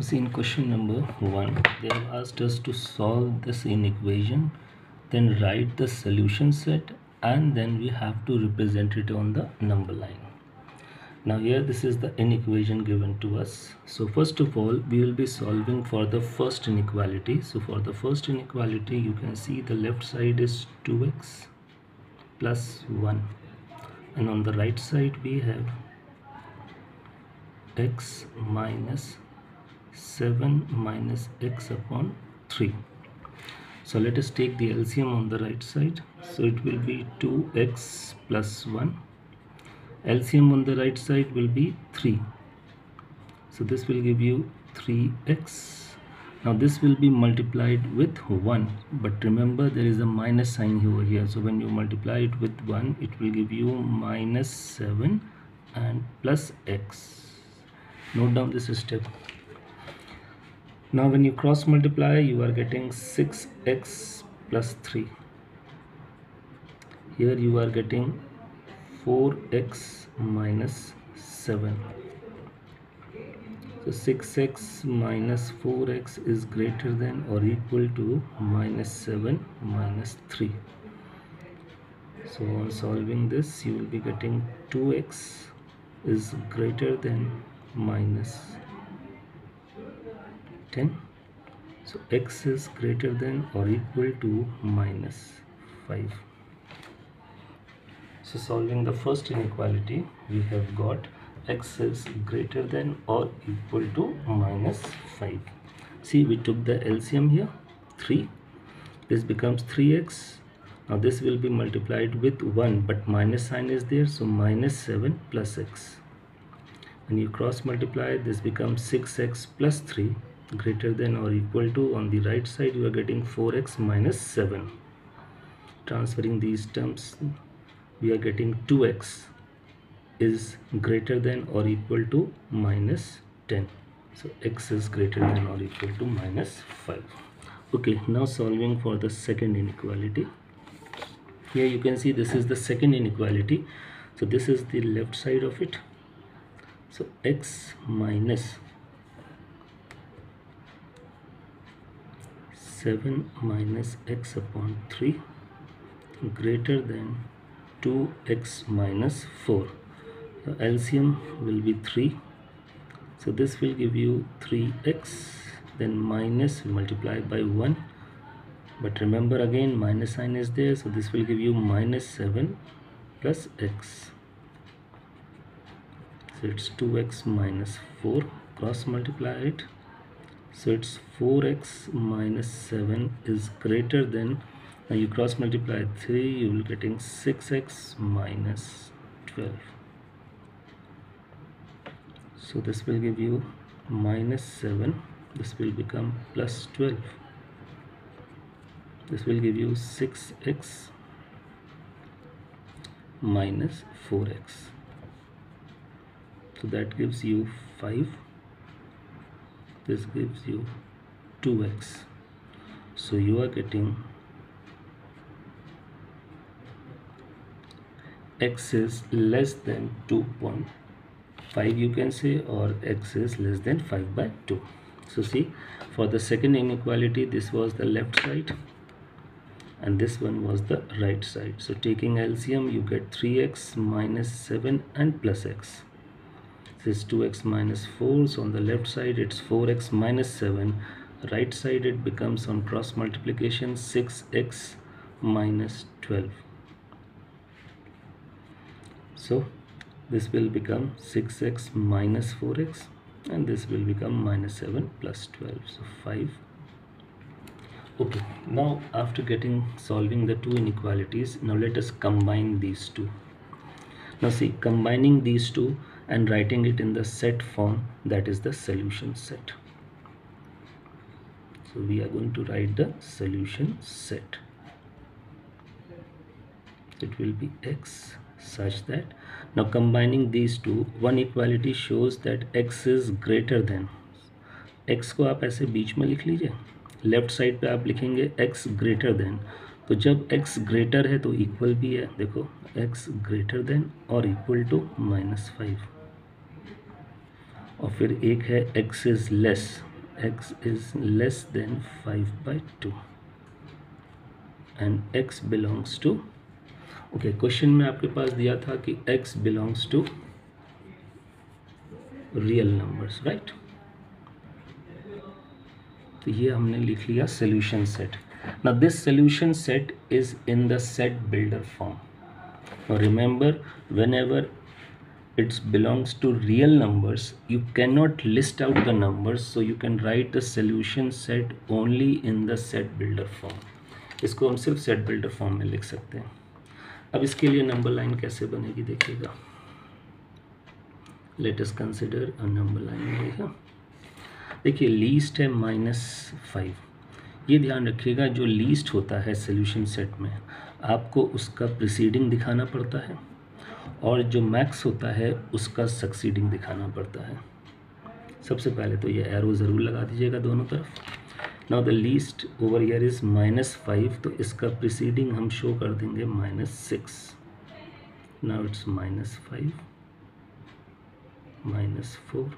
See, in question number 1, they have asked us to solve this in equation, then write the solution set, and then we have to represent it on the number line. Now here this is the inequation given to us. So first of all, we will be solving for the first inequality. So for the first inequality, you can see the left side is 2x plus 1, and on the right side we have x minus 7 minus x upon 3. So let us take the LCM on the right side. So it will be 2x plus 1. LCM on the right side will be 3. So this will give you 3x. Now this will be multiplied with 1. But remember, there is a minus sign over here. So when you multiply it with 1, it will give you minus 7 and plus x. Note down this step. Now when you cross multiply, you are getting 6x plus 3. Here you are getting 4x minus 7. So 6x minus 4x is greater than or equal to minus 7 minus 3. So on solving this, you will be getting 2x is greater than minus 10. So x is greater than or equal to minus 5. So solving the first inequality, we have got x is greater than or equal to minus 5. See, we took the LCM here, 3. This becomes 3x. Now this will be multiplied with 1, but minus sign is there, so minus 7 plus x. When you cross multiply, this becomes 6x plus 3 greater than or equal to, on the right side you are getting 4x minus 7. Transferring these terms, we are getting 2x is greater than or equal to minus 10. So x is greater than or equal to minus 5. Okay, now solving for the second inequality. Here you can see this is the second inequality. So this is the left side of it. So x minus 7 minus x upon 3 greater than 2x minus 4. The LCM will be 3. So this will give you 3x, then minus multiplied by 1. But remember, again minus sign is there, so this will give you minus 7 plus x. So it's 2x minus 4. Cross multiply it. So it's 4x minus 7 is greater than, now you cross multiply 3, you will getting 6x minus 12. So this will give you minus 7. This will become plus 12. This will give you 6x minus 4x. So that gives you 5. This gives you 2x. So you are getting x is less than 2.5, you can say, or x is less than 5 by 2. So see, for the second inequality, this was the left side and this one was the right side. So taking LCM, you get 3x minus 7 and plus x. This is 2x minus 4. So on the left side it's 4x minus 7. Right side it becomes, on cross multiplication, 6x minus 12. So this will become 6x minus 4x, and this will become minus 7 plus 12. So 5. Okay, now after solving the two inequalities, now let us combine these two. Now see, combining these two and writing it in the set form, that is the solution set. So we are going to write the solution set. It will be x such that, now combining these two, one equality shows that x is greater than, x को आप ऐसे बीच में लिख लीजिए, left side पे आप लिखेंगे x greater than, तो जब x ग्रेटर है तो इक्वल भी है, देखो x ग्रेटर देन और इक्वल टू -5, और फिर एक है x is less, x is less than 5/2 and x belongs to, okay question में आपके पास दिया था कि x belongs to real numbers, right. तो ये हमने लिख लिया solution set. Now this solution set is in the set builder form. Now remember, whenever it belongs to real numbers, you cannot list out the numbers, so you can write the solution set only in the set builder form. इसको हम सिर्फ set builder form में लिख सकते हैं। अब इसके लिए नंबर लाइन कैसे बनेगी देखिएगा। Let us consider a number line over here. देखिए लीस्ट है -5। ये ध्यान रखिएगा, जो लीस्ट होता है सोल्यूशन सेट में आपको उसका प्रीसीडिंग दिखाना पड़ता है, और जो मैक्स होता है उसका सक्सीडिंग दिखाना पड़ता है। सबसे पहले तो ये एरो ज़रूर लगा दीजिएगा दोनों तरफ। Now the least over here is -5, तो इसका प्रीसीडिंग हम शो कर देंगे -6। Now it's -5, -4,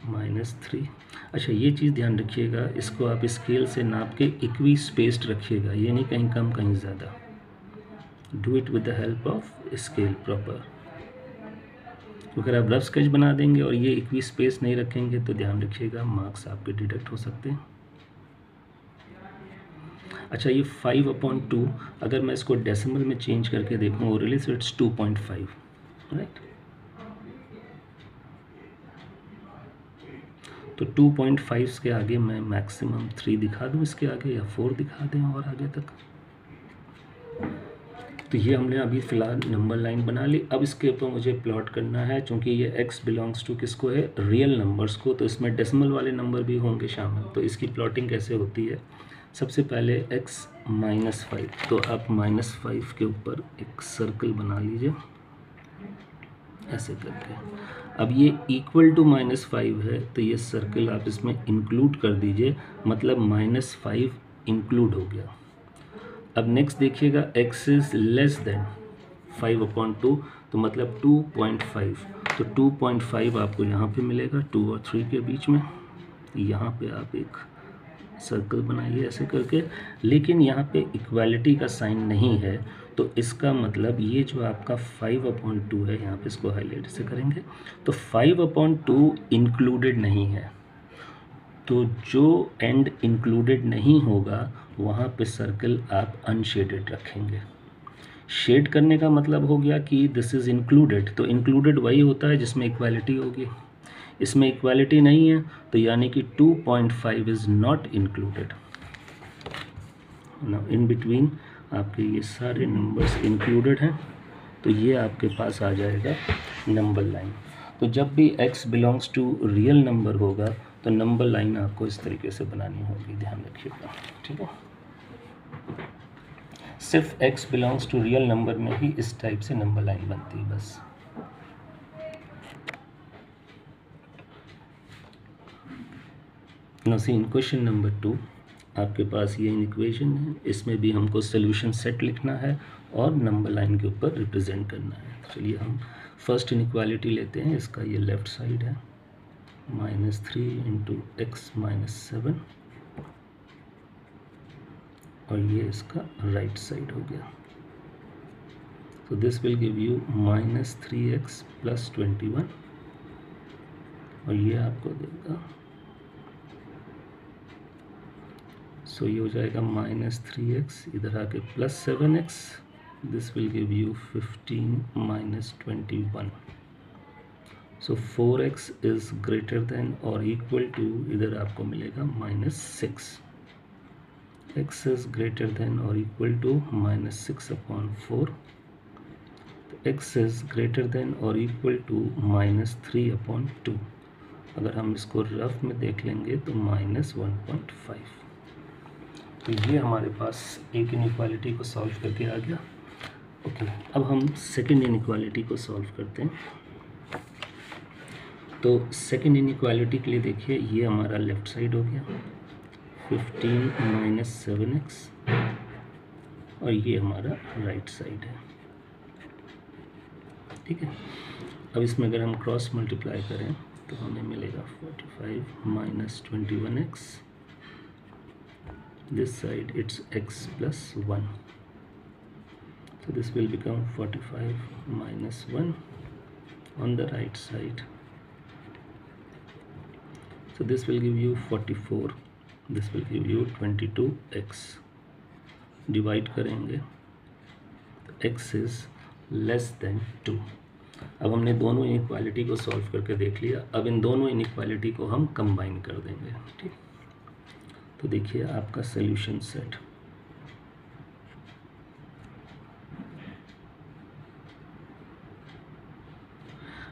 -3। अच्छा ये चीज़ ध्यान रखिएगा, इसको आप स्केल से नाप के इक्वी स्पेस्ड रखिएगा, ये नहीं कहीं कम कहीं ज़्यादा। Do it with the help of scale proper. अगर आप रफ स्केच बना देंगे और ये इक्वी स्पेस नहीं रखेंगे तो ध्यान रखिएगा मार्क्स आपके डिडक्ट हो सकते हैं। अच्छा ये 5/2 अगर मैं इसको डेसिमल में चेंज करके देखूँ ओरली, सो इट्स 2.5, राइट। तो 2.5 के आगे मैं मैक्सिमम 3 दिखा दूँ, इसके आगे या 4 दिखा दें और आगे तक। तो ये हमने अभी फ़िलहाल नंबर लाइन बना ली। अब इसके ऊपर मुझे प्लॉट करना है, चूँकि ये x बिलोंग्स टू किसको है, रियल नंबर्स को, तो इसमें डेसिमल वाले नंबर भी होंगे शामिल। तो इसकी प्लॉटिंग कैसे होती है, सबसे पहले x -5, तो आप -5 के ऊपर एक सर्कल बना लीजिए ऐसे करके। अब ये इक्वल टू -5 है, तो ये सर्कल आप इसमें इंक्लूड कर दीजिए, मतलब -5 इंक्लूड हो गया। अब नेक्स्ट देखिएगा x इज़ लेस देन 5/2, तो मतलब 2.5, तो 2.5 आपको यहाँ पे मिलेगा 2 और 3 के बीच में। यहाँ पे आप एक सर्कल बनाइए ऐसे करके, लेकिन यहाँ पे इक्वालिटी का साइन नहीं है, तो इसका मतलब ये जो आपका 5/2 है, यहाँ पे इसको हाईलाइट से करेंगे, तो 5/2 इंक्लूडेड नहीं है। तो जो एंड इंक्लूडेड नहीं होगा वहाँ पे सर्कल आप अनशेडेड रखेंगे। शेड करने का मतलब हो गया कि दिस इज़ इंक्लूडेड, तो इंक्लूडेड वही होता है जिसमें इक्वालिटी होगी। इसमें इक्वालिटी नहीं है, तो यानी कि 2.5 is not included. Now in between आपके ये सारे नंबर्स इंक्लूडेड हैं, तो ये आपके पास आ जाएगा नंबर लाइन। तो जब भी x belongs to real number होगा तो नंबर लाइन आपको इस तरीके से बनानी होगी, ध्यान रखिएगा, ठीक है। सिर्फ x belongs to real number में ही इस टाइप से नंबर लाइन बनती है बस। नाउ सी इन क्वेश्चन नंबर 2 आपके पास ये इक्वेशन है, इसमें भी हमको सोल्यूशन सेट लिखना है और नंबर लाइन के ऊपर रिप्रेजेंट करना है। चलिए हम फर्स्ट इनइक्वालिटी लेते हैं, इसका ये लेफ्ट साइड है -3 × x - 7, और ये इसका राइट साइड हो गया। तो this will give you -3x + 21, और ये आपको देगा, सो ये हो जाएगा -3x, इधर आके +7x, this will give you 15 - 21। So 4x is greater than और इक्वल टू, इधर आपको मिलेगा -6। x इज़ ग्रेटर देन और इक्वल टू -6/4, तो x इज़ ग्रेटर देन और इक्वल टू -3/2। अगर हम इसको रफ में देख लेंगे तो -1.5। तो ये हमारे पास एक इनइक्वालिटी को सॉल्व करके आ गया। ओके, अब हम सेकंड इनइक्वालिटी को सॉल्व करते हैं। तो सेकंड इनइक्वालिटी के लिए देखिए, ये हमारा लेफ़्ट साइड हो गया 15 - 7x, और ये हमारा राइट साइड है, ठीक है। अब इसमें अगर हम क्रॉस मल्टीप्लाई करें तो हमें मिलेगा 45 minus 21x, this side it's x plus 1, so this will become 45 minus 1 on the right side, so this will give you 44, this will give you 22x, divide करेंगे तो x is less than 2। अब हमने दोनों inequality को solve करके देख लिया, अब इन दोनों इनइक्वालिटी को हम कंबाइन कर देंगे। ठीक, तो देखिए आपका सॉल्यूशन सेट,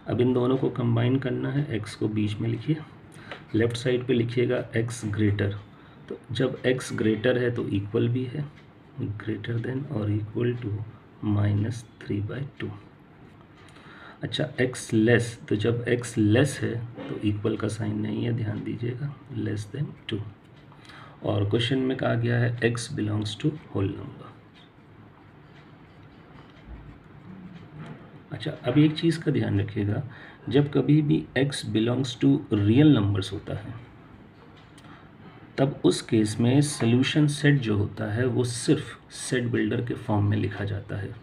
अब इन दोनों को कंबाइन करना है, x को बीच में लिखिए, लेफ्ट साइड पे लिखिएगा x ग्रेटर, तो जब x ग्रेटर है तो इक्वल भी है, ग्रेटर देन और इक्वल टू -3/2। अच्छा x लेस, तो जब x लेस है तो इक्वल का साइन नहीं है, ध्यान दीजिएगा, लेस देन 2। और क्वेश्चन में कहा गया है x belongs to whole number. अच्छा, अब एक चीज़ का ध्यान रखिएगा, जब कभी भी x belongs to real numbers होता है तब उस केस में सॉल्यूशन सेट जो होता है वो सिर्फ सेट बिल्डर के फॉर्म में लिखा जाता है।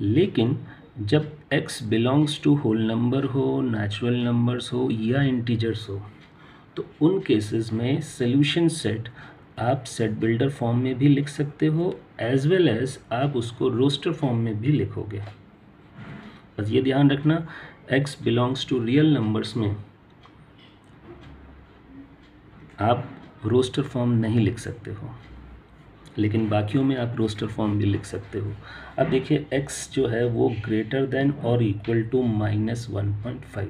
लेकिन जब x belongs to whole number हो, नेचुरल नंबर्स हो या इंटीजर्स हो, तो उन केसेस में सॉल्यूशन सेट आप सेट बिल्डर फॉर्म में भी लिख सकते हो, एज वेल एज आप उसको रोस्टर फॉर्म में भी लिखोगे। बस ये ध्यान रखना, x belongs to real numbers में आप रोस्टर फॉर्म नहीं लिख सकते हो, लेकिन बाकियों में आप रोस्टर फॉर्म भी लिख सकते हो। अब देखिए x जो है वो ग्रेटर देन और इक्वल टू -1.5,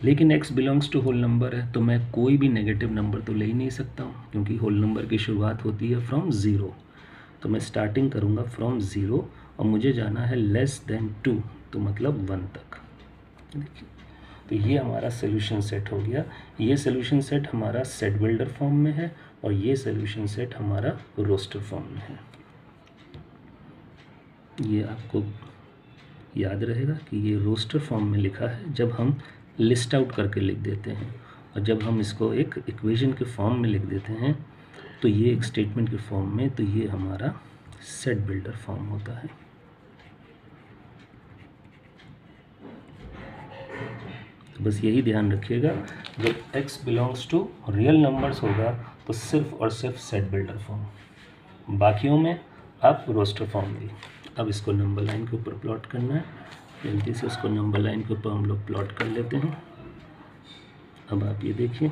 लेकिन x belongs to whole number है तो मैं कोई भी नेगेटिव नंबर तो ले ही नहीं सकता हूँ, क्योंकि होल नंबर की शुरुआत होती है फ्रॉम 0, तो मैं स्टार्टिंग करूँगा फ्रॉम 0 और मुझे जाना है लेस देन 2, तो मतलब 1 तक। देखिए, तो ये हमारा सॉल्यूशन सेट हो गया। ये सॉल्यूशन सेट हमारा सेट बिल्डर फॉर्म में है और ये सॉल्यूशन सेट हमारा रोस्टर फॉर्म में है। ये आपको याद रहेगा कि ये रोस्टर फॉर्म में लिखा है जब हम लिस्ट आउट करके लिख देते हैं, और जब हम इसको एक इक्वेशन के फॉर्म में लिख देते हैं तो ये एक स्टेटमेंट के फॉर्म में, तो ये हमारा सेट बिल्डर फॉर्म होता है। तो बस यही ध्यान रखिएगा, जब x belongs to real numbers होगा तो सिर्फ और सिर्फ सेट बिल्डर फॉर्म, बाकियों में आप रोस्टर फॉर्म भी। अब इसको नंबर लाइन के ऊपर प्लॉट करना है, जल्दी से उसको नंबर लाइन के ऊपर हम लोग प्लॉट कर लेते हैं। अब आप ये देखिए,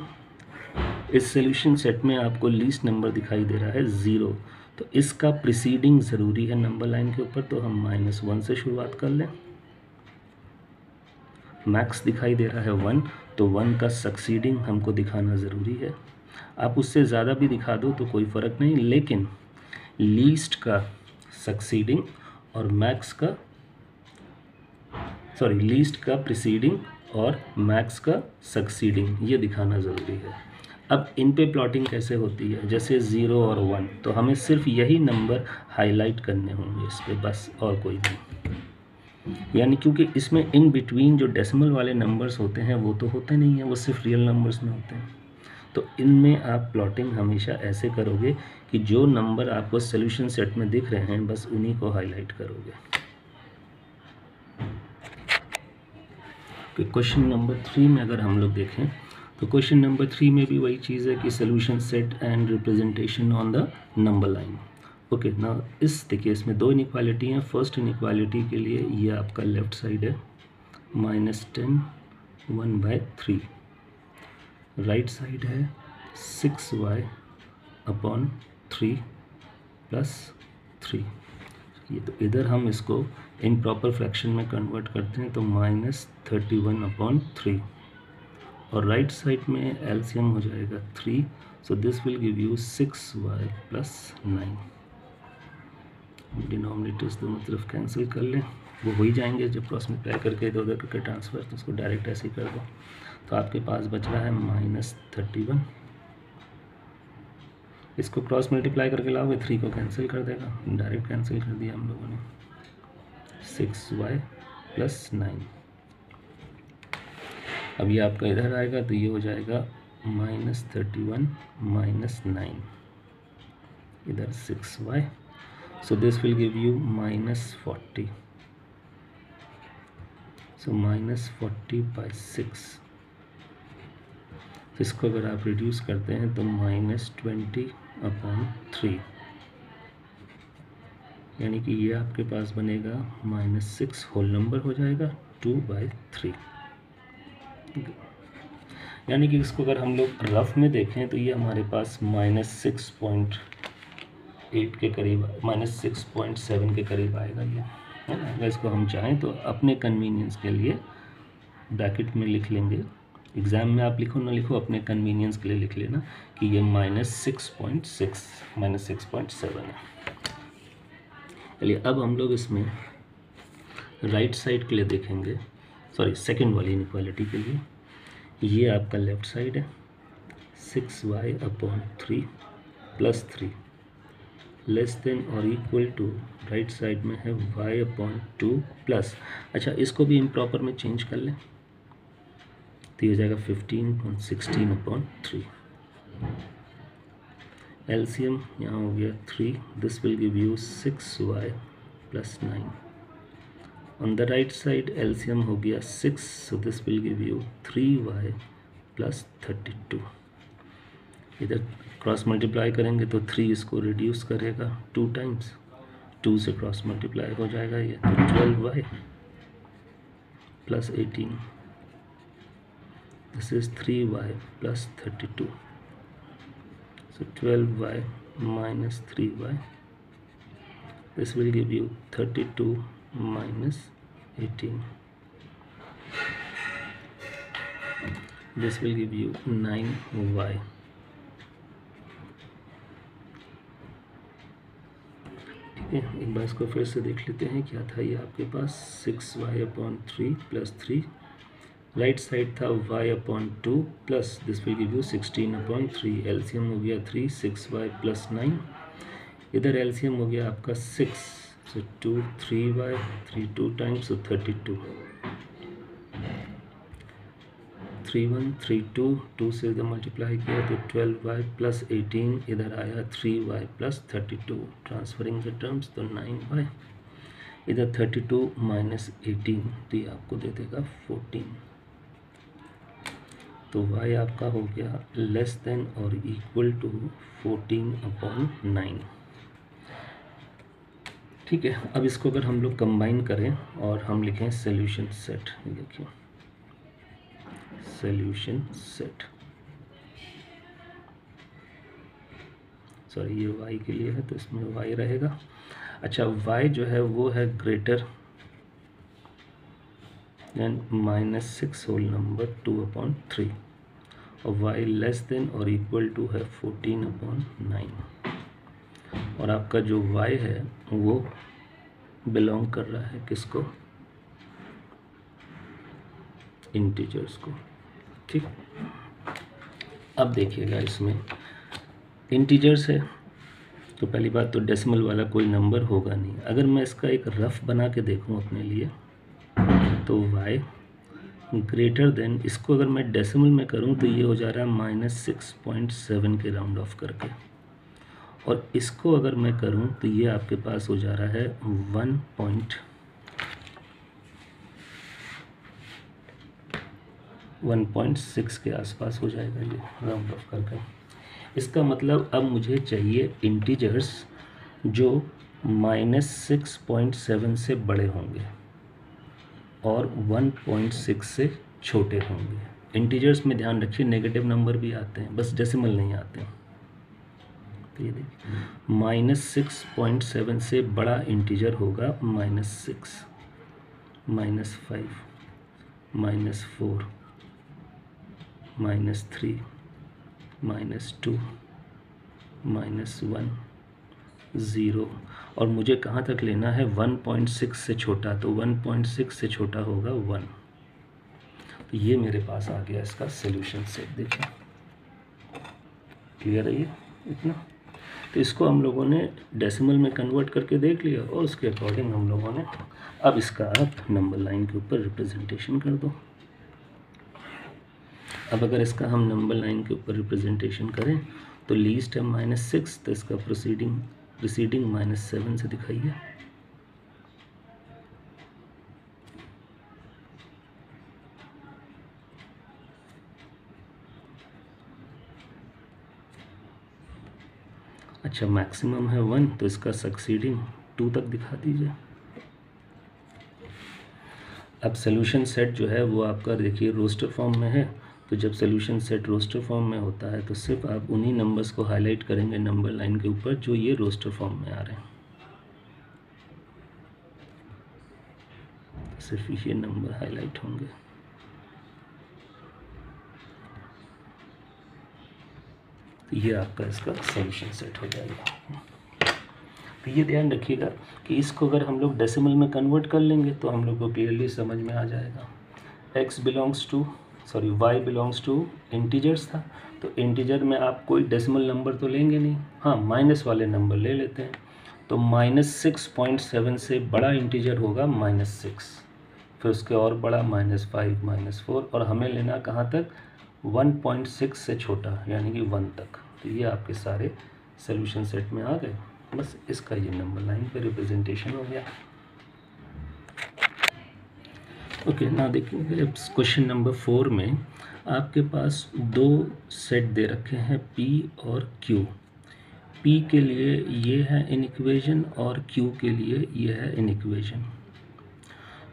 इस सॉल्यूशन सेट में आपको लीस्ट नंबर दिखाई दे रहा है 0, तो इसका प्रीसीडिंग ज़रूरी है नंबर लाइन के ऊपर, तो हम -1 से शुरुआत कर लें। मैक्स दिखाई दे रहा है 1, तो 1 का सक्सीडिंग हमको दिखाना ज़रूरी है। आप उससे ज़्यादा भी दिखा दो तो कोई फ़र्क नहीं, लेकिन लीस्ट का सक्सीडिंग और मैक्स का लीस्ट का प्रीसीडिंग और मैक्स का सक्सीडिंग ये दिखाना ज़रूरी है। अब इन पे प्लॉटिंग कैसे होती है, जैसे 0 और 1, तो हमें सिर्फ यही नंबर हाईलाइट करने होंगे इस पे, बस और कोई नहीं। यानी क्योंकि इसमें इन बिटवीन जो डेसिमल वाले नंबर्स होते हैं वो तो होते नहीं हैं, वो सिर्फ रियल नंबर्स में होते हैं। तो इनमें आप प्लॉटिंग हमेशा ऐसे करोगे कि जो नंबर आपको सॉल्यूशन सेट में दिख रहे हैं बस उन्हीं को हाईलाइट करोगे। क्वेश्चन नंबर 3 में अगर हम लोग देखें तो क्वेश्चन नंबर 3 में भी वही चीज़ है कि solution set and representation on the number line. Okay ना, इस देखिए इसमें दो इनइक्वालिटी हैं। फर्स्ट इनइक्वालिटी के लिए ये आपका लेफ्ट साइड है -10 1/3, राइट साइड है 6y अपॉन 3 + 3। ये तो इधर हम इसको इन प्रॉपर फ्रैक्शन में कन्वर्ट करते हैं तो -31/3, और राइट साइड में एलसीएम हो जाएगा 3, so this will give you 6y + 9। Denominators दोनों तरफ कैंसिल कर लें, वो हो ही जाएंगे जब क्रॉस मल्टीप्लाई करके इधर उधर करके ट्रांसफर, तो उसको डायरेक्ट ऐसे ही कर दो। तो आपके पास बच रहा है -31, इसको क्रॉस मल्टीप्लाई करके लाओगे 3 को कैंसिल कर देगा, डायरेक्ट कैंसिल कर दिया हम लोगों ने, 6y + 9। अब ये आपका इधर आएगा तो ये हो जाएगा -31 -9, इधर 6y, so this will give you -40, so -40/6। इसको अगर आप रिड्यूस करते हैं तो -20/3, यानी कि ये आपके पास बनेगा -6 होल नंबर हो जाएगा 2/3। यानी कि इसको अगर हम लोग रफ में देखें तो ये हमारे पास -6.8 के करीब, -6.7 के करीब आएगा ये, है ना। अगर इसको हम चाहें तो अपने कन्वीनियंस के लिए ब्रैकेट में लिख लेंगे, एग्ज़ाम में आप लिखो ना लिखो, अपने कन्वीनियंस के लिए लिख लेना कि ये -6.6 -6.7 है। चलिए अब हम लोग इसमें राइट साइड के लिए देखेंगे, सॉरी सेकंड वाली इनइक्वालिटी के लिए। ये आपका लेफ़्ट साइड है, 6y/3 + 3 लेस देन और इक्वल टू, राइट साइड में है y/2 प्लस, अच्छा इसको भी इम्प्रॉपर में चेंज कर लें तो ये हो जाएगा 15/16/3। एलसीएम यहाँ हो गया 3, this will give you 6y + 9। On the right side LCM हो गया 6, so this will give you 3y + 32। इधर क्रॉस मल्टीप्लाई करेंगे तो 3 इसको रिड्यूस करेगा 2 टाइम्स, 2 से क्रॉस मल्टीप्लाई हो जाएगा ये, तो 12y + 18, this is 3y + 32, so 12y - 3y, this will give you 32 - 18, this will give you 9y। ठीक है, एक बार इसको फिर से देख लेते हैं क्या था ये आपके पास, 6y/3 + 3, राइट साइड था y/2 plus, this will give you 16/3, LCM हो गया 3, 6y + 9, इधर एलसीएम हो गया आपका 6, सो 2 3y, 3 2 टाइम्स, सो 32, 3 1 3 2, 2 से इधर मल्टीप्लाई किया तो 12y + 18, इधर आया 3y + 32, ट्रांसफरिंग द टर्म्स तो 9y, इधर 32 - 18 तो ये आपको दे देगा 14, तो y आपका हो गया लेस देन और इक्वल टू 14/9। ठीक है, अब इसको अगर हम लोग कंबाइन करें और हम लिखें सॉल्यूशन सेट, देखिए सॉल्यूशन सेट, सॉरी ये y के लिए है तो इसमें y रहेगा। अच्छा y जो है वो है ग्रेटर देन -6 होल नंबर 2/3 और y लेस देन और इक्वल टू है 14/9, और आपका जो y है वो बिलोंग कर रहा है किसको, इंटीजर्स को। ठीक, अब देखिएगा इसमें इंटीजर्स है तो पहली बात तो डेसिमल वाला कोई नंबर होगा नहीं। अगर मैं इसका एक रफ बना के देखूं अपने लिए तो y ग्रेटर देन, इसको अगर मैं डेसिमल में करूं तो ये हो जा रहा है -6.7 के राउंड ऑफ करके, और इसको अगर मैं करूं तो ये आपके पास हो जा रहा है 1.6 के आसपास हो जाएगा ये राउंड ऑफ करके। इसका मतलब अब मुझे चाहिए इंटीजर्स जो -6.7 से बड़े होंगे और 1.6 से छोटे होंगे। इंटीजर्स में ध्यान रखिए नेगेटिव नंबर भी आते हैं, बस डेसिमल नहीं आते हैं। तो ये देखिए -6.7 से बड़ा इंटीजर होगा -6, -5, -4, -3, -2, -1, 0, और मुझे कहाँ तक लेना है 1.6 से छोटा, तो 1.6 से छोटा होगा 1। तो ये मेरे पास आ गया इसका सॉल्यूशन सेट, देखिए क्लियर है ये इतना। तो इसको हम लोगों ने डेसिमल में कन्वर्ट करके देख लिया और उसके अकॉर्डिंग हम लोगों ने अब इसका आप नंबर लाइन के ऊपर रिप्रेजेंटेशन कर दो। अब अगर इसका हम नंबर लाइन के ऊपर रिप्रेजेंटेशन करें तो लीस्ट है -6, तो इसका प्रोसीडिंग -7 से दिखाइए। अच्छा, मैक्सिमम है 1, तो इसका सक्सीडिंग 2 तक दिखा दीजिए। अब सोल्यूशन सेट जो है वो आपका देखिए रोस्टर फॉर्म में है, तो जब सोल्यूशन सेट रोस्टर फॉर्म में होता है तो सिर्फ आप उन्हीं नंबर्स को हाईलाइट करेंगे नंबर लाइन के ऊपर जो ये रोस्टर फॉर्म में आ रहे हैं, सिर्फ ये नंबर हाईलाइट होंगे। तो ये आपका इसका सोल्यूशन सेट हो जाएगा। तो ये ध्यान रखिएगा कि इसको अगर हम लोग डेसिमल में कन्वर्ट कर लेंगे तो हम लोग को क्लियरली समझ में आ जाएगा। y बिलोंग्स टू इंटीजर्स था, तो इंटीजर में आप कोई डेसिमल नंबर तो लेंगे नहीं, हाँ माइनस वाले नंबर ले लेते हैं। तो -6.7 से बड़ा इंटीजर होगा -6, फिर उसके और बड़ा -5, -4, और हमें लेना कहाँ तक, 1.6 से छोटा यानी कि 1 तक। तो ये आपके सारे सोल्यूशन सेट में आ गए। बस इसका ये नंबर लाइन पे रिप्रेजेंटेशन हो गया। ओके, ना देखिए क्वेश्चन नंबर 4 में आपके पास 2 सेट दे रखे हैं P और Q। P के लिए ये है इन इक्वेशन और Q के लिए ये है इन इक्वेशन।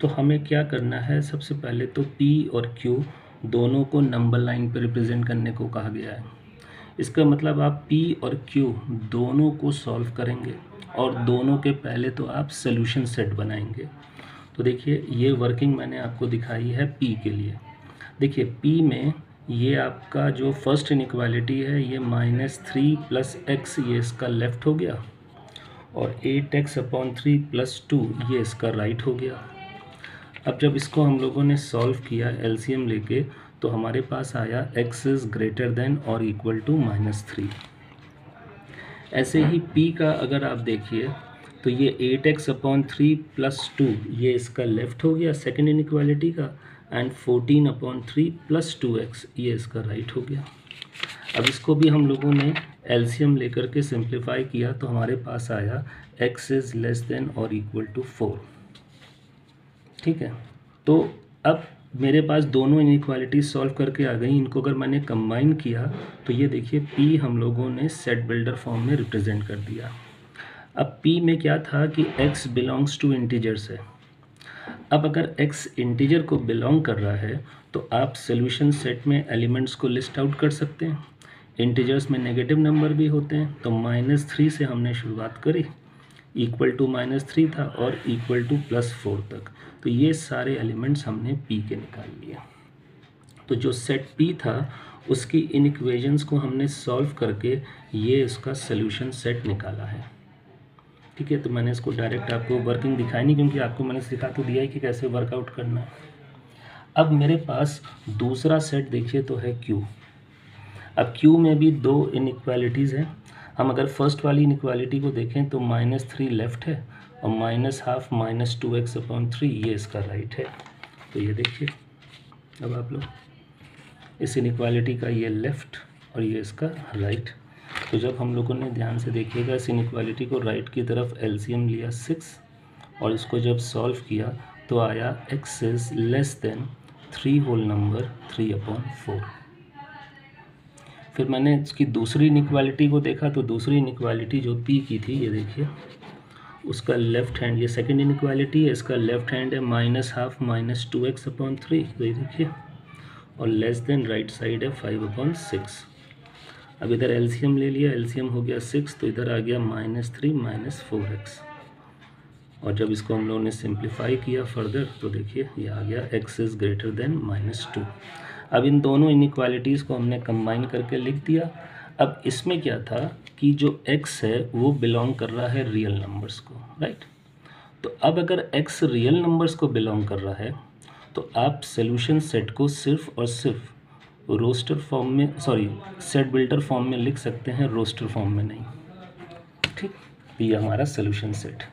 तो हमें क्या करना है, सबसे पहले तो P और Q दोनों को नंबर लाइन पे रिप्रेजेंट करने को कहा गया है। इसका मतलब आप P और Q दोनों को सॉल्व करेंगे और दोनों के पहले तो आप सोल्यूशन सेट बनाएंगे। तो देखिए ये वर्किंग मैंने आपको दिखाई है P के लिए। देखिए P में ये आपका जो फर्स्ट इनइक्वालिटी है ये -3 + x ये इसका लेफ़्ट हो गया, और 8x/3 + 2 ये इसका राइट हो गया। अब जब इसको हम लोगों ने सॉल्व किया एलसीएम लेके, तो हमारे पास आया x इज़ ग्रेटर देन और इक्वल टू -3। ऐसे ही P का अगर आप देखिए तो ये 8x/3 + 2 ये इसका लेफ़्ट हो गया सेकेंड इनइक्वालिटी का, एंड 14/3 + 2x ये इसका राइट हो गया। अब इसको भी हम लोगों ने एलसीएम लेकर के सिंप्लीफाई किया, तो हमारे पास आया x इज़ लेस देन और इक्वल टू 4। ठीक है, तो अब मेरे पास दोनों इनइक्वालिटी सॉल्व करके आ गई। इनको अगर मैंने कंबाइन किया तो ये देखिए P हम लोगों ने सेट बिल्डर फॉर्म में रिप्रेजेंट कर दिया। अब P में क्या था कि x बिलोंग्स टू इंटीजर्स है। अब अगर x इंटीजर को बिलोंग कर रहा है तो आप सोल्यूशन सेट में एलिमेंट्स को लिस्ट आउट कर सकते हैं। इंटीजर्स में नेगेटिव नंबर भी होते हैं, तो -3 से हमने शुरुआत करी, इक्वल टू -3 था और इक्वल टू +4 तक। तो ये सारे एलिमेंट्स हमने P के निकाल लिए। तो जो सेट P था उसकी इन इक्वेशंस को हमने सॉल्व करके ये इसका सोल्यूशन सेट निकाला है। ठीक है, तो मैंने इसको डायरेक्ट आपको वर्किंग दिखाई नहीं, क्योंकि आपको मैंने सिखा तो दिया है कि कैसे वर्कआउट करना है। अब मेरे पास दूसरा सेट देखिए तो है Q। अब Q में भी 2 इनइक्वालिटीज़ हैं। हम अगर फर्स्ट वाली इनइक्वालिटी को देखें तो -3 लेफ़्ट है और -½ -2x/3 ये इसका राइट है। तो ये देखिए, अब आप लोग इस इनइक्वालिटी का ये लेफ़्ट और ये इसका राइट। तो जब हम लोगों ने ध्यान से देखिएगा इस इनइक्वालिटी को राइट की तरफ एलसीएम लिया 6 और इसको जब सॉल्व किया तो आया x is less than 3 whole number 3/4। फिर मैंने इसकी दूसरी इनइक्वालिटी को देखा तो दूसरी इनइक्वालिटी जो P की थी ये देखिए, उसका लेफ़्ट हैंड, ये सेकंड इनइक्वालिटी है, इसका लेफ़्ट हैंड है -½ -2x/3, तो ये देखिए, और लेस देन राइट साइड है 5/6। अब इधर एलसीएम ले लिया, एलसीएम हो गया 6, तो इधर आ गया -3 -4x, और जब इसको हम लोगों ने सिंप्लीफाई किया फर्दर तो देखिए ये आ गया x इज़ ग्रेटर देन -2। अब इन दोनों इनइक्वालिटीज़ को हमने कंबाइन करके लिख दिया। अब इसमें क्या था कि जो x है वो बिलोंग कर रहा है रियल नंबर्स को, राइट। तो अब अगर x रियल नंबर्स को बिलोंग कर रहा है तो आप सोल्यूशन सेट को सिर्फ और सिर्फ रोस्टर फॉर्म में, सेट बिल्डर फॉर्म में लिख सकते हैं, रोस्टर फॉर्म में नहीं। ठीक, ये हमारा सोल्यूशन सेट।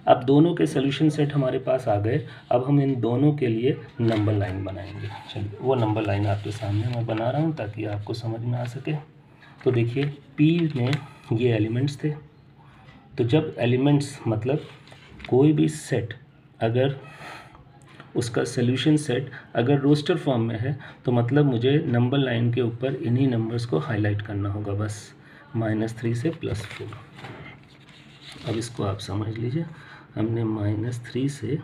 अब दोनों के सोल्यूशन सेट हमारे पास आ गए। अब हम इन दोनों के लिए नंबर लाइन बनाएंगे। चलिए वो नंबर लाइन आपके सामने मैं बना रहा हूँ ताकि आपको समझ में आ सके। तो देखिए P में ये एलिमेंट्स थे, तो जब एलिमेंट्स मतलब कोई भी सेट अगर उसका सोल्यूशन सेट अगर रोस्टर फॉर्म में है तो मतलब मुझे नंबर लाइन के ऊपर इन्हीं नंबर्स को हाईलाइट करना होगा बस, -3 से +4। अब इसको आप समझ लीजिए, हमने -3 से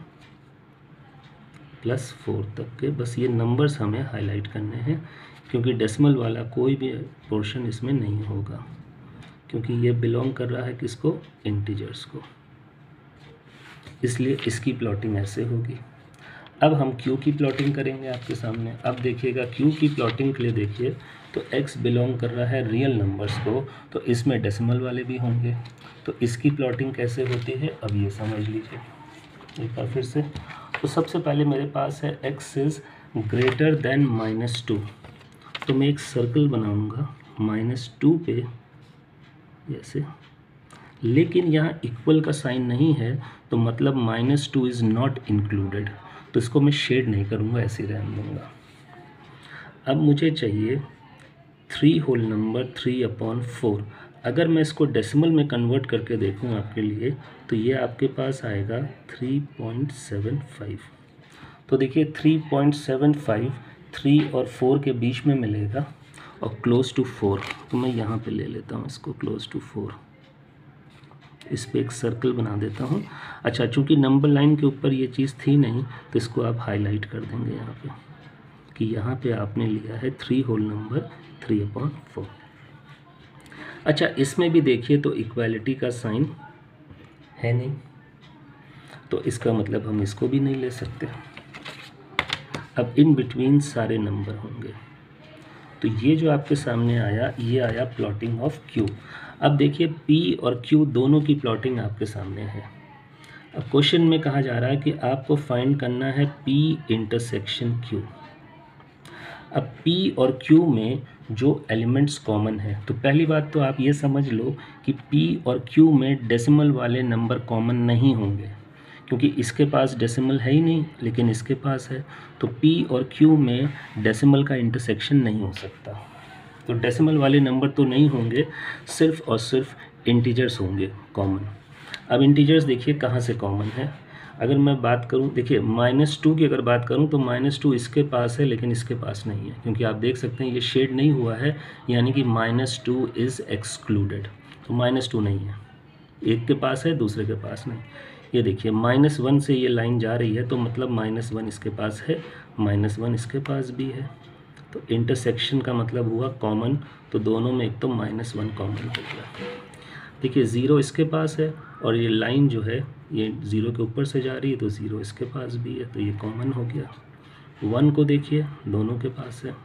+4 तक के बस ये नंबर्स हमें हाईलाइट करने हैं, क्योंकि डेसिमल वाला कोई भी पोर्शन इसमें नहीं होगा, क्योंकि ये बिलोंग कर रहा है किसको, इंटीजर्स को, इसलिए इसकी प्लॉटिंग ऐसे होगी। अब हम Q की प्लॉटिंग करेंगे आपके सामने। अब देखिएगा Q की प्लॉटिंग के लिए देखिए तो X बिलोंग कर रहा है रियल नंबर्स को, तो इसमें डेसिमल वाले भी होंगे, तो इसकी प्लॉटिंग कैसे होती है अब ये समझ लीजिए एक बार फिर से। तो सबसे पहले मेरे पास है X इज़ ग्रेटर देन -2, तो मैं एक सर्कल बनाऊंगा -2 पे ऐसे, लेकिन यहाँ इक्वल का साइन नहीं है तो मतलब -2 इज़ नॉट इंक्लूडेड, तो इसको मैं शेड नहीं करूँगा, ऐसे रहने दूँगा। अब मुझे चाहिए 3 होल नंबर 3/4। अगर मैं इसको डेसिमल में कन्वर्ट करके देखूँ आपके लिए तो ये आपके पास आएगा 3.75। तो देखिए 3.75 3 और 4 के बीच में मिलेगा और क्लोज टू 4, तो मैं यहाँ पे ले लेता हूँ इसको क्लोज टू 4, इस पे एक सर्कल बना देता हूँ। अच्छा, चूँकि नंबर लाइन के ऊपर ये चीज़ थी नहीं तो इसको आप हाईलाइट कर देंगे यहाँ पे कि यहाँ पे आपने लिया है 3 होल नंबर 3/4। अच्छा, इसमें भी देखिए तो इक्वालिटी का साइन है नहीं, तो इसका मतलब हम इसको भी नहीं ले सकते। अब इन बिटवीन सारे नंबर होंगे, तो ये जो आपके सामने आया ये आया प्लॉटिंग ऑफ Q। अब देखिए P और Q दोनों की प्लॉटिंग आपके सामने है। अब क्वेश्चन में कहा जा रहा है कि आपको फाइंड करना है P इंटरसेक्शन Q। अब P और Q में जो एलिमेंट्स कॉमन है, तो पहली बात तो आप ये समझ लो कि P और Q में डेसिमल वाले नंबर कॉमन नहीं होंगे, क्योंकि इसके पास डेसिमल है ही नहीं लेकिन इसके पास है, तो P और Q में डेसिमल का इंटरसेक्शन नहीं हो सकता। तो डेसिमल वाले नंबर तो नहीं होंगे, सिर्फ और सिर्फ इंटीजर्स होंगे कॉमन। अब इंटीजर्स देखिए कहाँ से कॉमन है। अगर मैं बात करूं, देखिए -2 की अगर बात करूं तो -2 इसके पास है लेकिन इसके पास नहीं है, क्योंकि आप देख सकते हैं ये शेड नहीं हुआ है, यानी कि -2 इज़ एक्सक्लूडेड, तो -2 नहीं है, एक के पास है दूसरे के पास नहीं। ये देखिए -1 से ये लाइन जा रही है तो मतलब -1 इसके पास है, -1 इसके पास भी है, तो इंटरसेक्शन का मतलब हुआ कॉमन, तो दोनों में एक तो -1 कॉमन हो गया। देखिए 0 इसके पास है और ये लाइन जो है ये 0 के ऊपर से जा रही है, तो 0 इसके पास भी है, तो ये कॉमन हो गया। 1 को देखिए दोनों के पास है,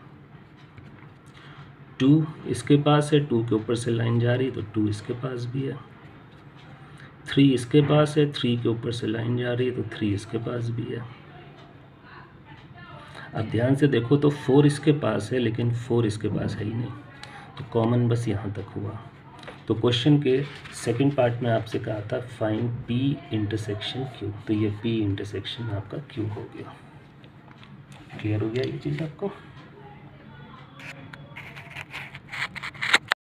2 इसके पास है, 2 के ऊपर से लाइन जा रही है तो 2 इसके पास भी है, 3 इसके पास है, 3 के ऊपर से लाइन जा रही है तो 3 इसके पास भी है। अब ध्यान से देखो तो 4 इसके पास है लेकिन 4 इसके पास है ही नहीं, तो कॉमन बस यहाँ तक हुआ। तो क्वेश्चन के सेकंड पार्ट में आपसे कहा था फाइंड P इंटरसेक्शन Q, तो ये P इंटरसेक्शन आपका Q हो गया। क्लियर हो गया ये चीज़ आपको?